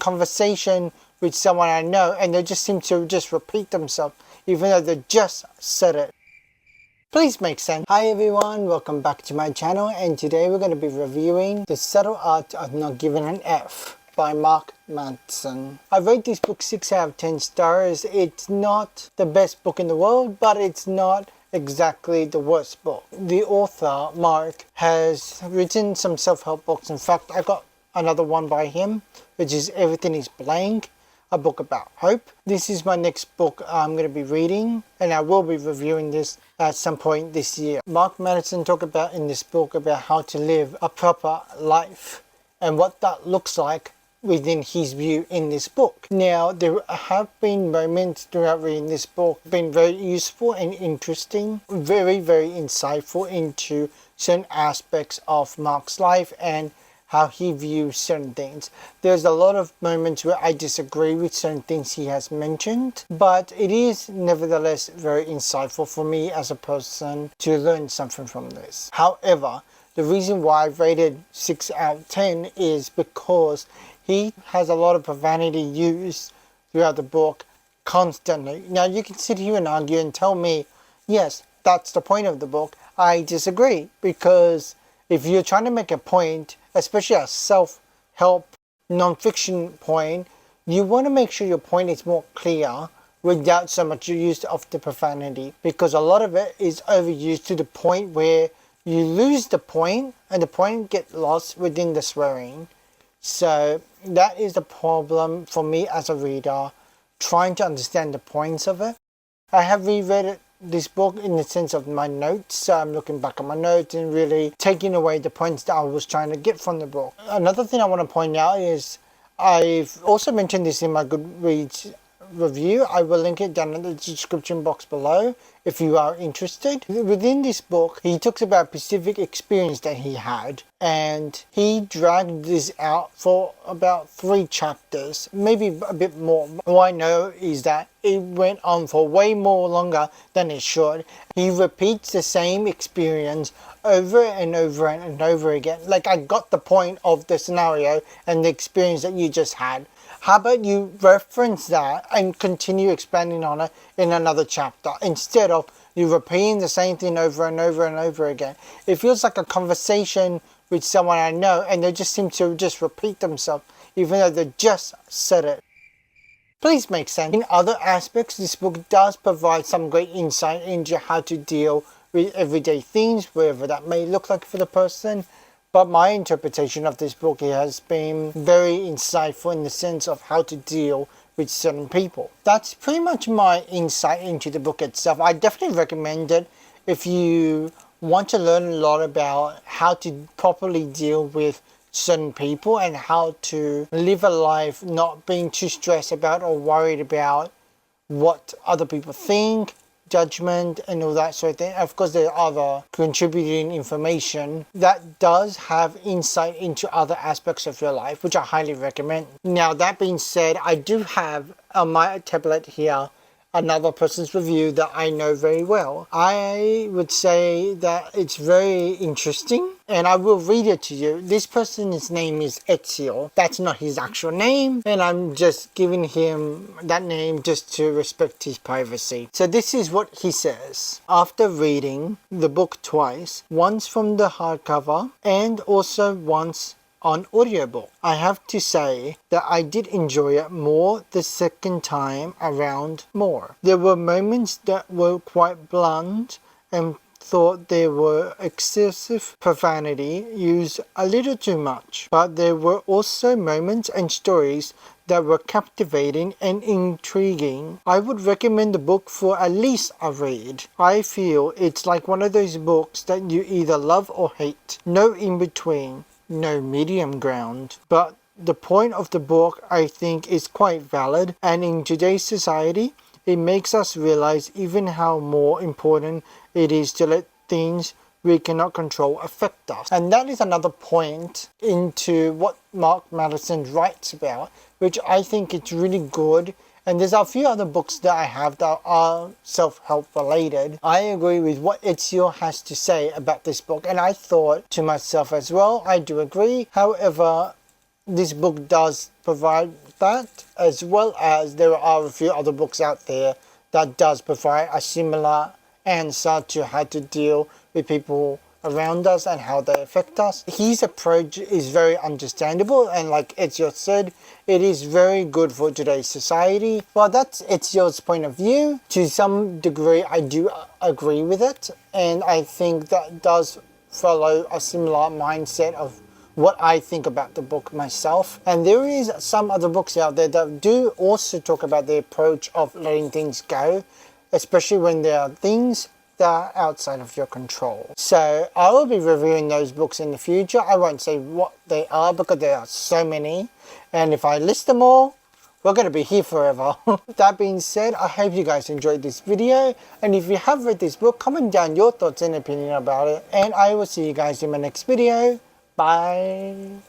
conversation with someone I know and they just seem to just repeat themselves even though they just said it. Please make sense. Hi everyone, welcome back to my channel, and today we're going to be reviewing The Subtle Art of Not Giving an F by Mark Manson. I rate this book 6 out of 10 stars. It's not the best book in the world, but it's not exactly the worst book. The author, Mark, has written some self-help books. In fact, I got another one by him, which is Everything is Blank, a book about hope. This is my next book I'm going to be reading, and I will be reviewing this at some point this year. Mark Manson talked about in this book about how to live a proper life and what that looks like within his view in this book. Now, there have been moments throughout reading this book been very useful and interesting, very insightful into certain aspects of Mark's life and how he views certain things. There's a lot of moments where I disagree with certain things he has mentioned, but it is nevertheless very insightful for me as a person to learn something from this. However, the reason why I've rated 6 out of 10 is because he has a lot of profanity used throughout the book constantly. Now you can sit here and argue and tell me, yes, that's the point of the book. I disagree, because if you're trying to make a point, especially a self-help non-fiction point, you want to make sure your point is more clear without so much use of the profanity, because a lot of it is overused to the point where you lose the point and the point gets lost within the swearing. So that is the problem for me as a reader, trying to understand the points of it. I have reread this book in the sense of my notes, so I'm looking back at my notes and really taking away the points that I was trying to get from the book. Another thing I want to point out is, I've also mentioned this in my Goodreads review. I will link it down in the description box below if you are interested. Within this book, he talks about a specific experience that he had, and he dragged this out for about 3 chapters, maybe a bit more. All I know is that it went on for way more longer than it should. He repeats the same experience over and over and over again. Like, I got the point of the scenario and the experience that you just had. How about you reference that and continue expanding on it in another chapter, instead of you repeating the same thing over and over and over again. It feels like a conversation with someone I know and they just seem to just repeat themselves even though they just said it. Please make sense. In other aspects, this book does provide some great insight into how to deal with everyday things, wherever that may look like for the person. But my interpretation of this book has been very insightful in the sense of how to deal with certain people. That's pretty much my insight into the book itself. I definitely recommend it if you want to learn a lot about how to properly deal with certain people and how to live a life not being too stressed about or worried about what other people think, judgment and all that sort of thing. Of course, there are other contributing information that does have insight into other aspects of your life, which I highly recommend. Now, that being said, I do have on my tablet here another person's review that I know very well. I would say that it's very interesting, and I will read it to you. This person's name is Ezio. That's not his actual name, and I'm just giving him that name just to respect his privacy. So this is what he says. After reading the book twice, once from the hardcover and also once on audiobook, I have to say that I did enjoy it more the second time around more. There were moments that were quite blunt and thought there were excessive profanity used a little too much, but there were also moments and stories that were captivating and intriguing. I would recommend the book for at least a read. I feel it's like one of those books that you either love or hate. No in between. No medium ground. But the point of the book, I think, is quite valid, and in today's society it makes us realize even how more important it is to let things we cannot control affect us. And that is another point into what Mark Manson writes about, which I think it's really good. And there's a few other books that I have that are self-help related. I agree with what Ezio has to say about this book, and I thought to myself as well, I do agree. However, this book does provide that, as well as there are a few other books out there that does provide a similar answer to how to deal with people around us and how they affect us. His approach is very understandable, and like Ezio said, it is very good for today's society. Well, that's Ezio's point of view. To some degree, I do agree with it, and I think that does follow a similar mindset of what I think about the book myself. And there is some other books out there that do also talk about the approach of letting things go, especially when there are things that are outside of your control. So I will be reviewing those books in the future. I won't say what they are because there are so many, and if I list them all, we're going to be here forever. That being said, I hope you guys enjoyed this video, and if you have read this book, comment down your thoughts and opinion about it, and I will see you guys in my next video. Bye.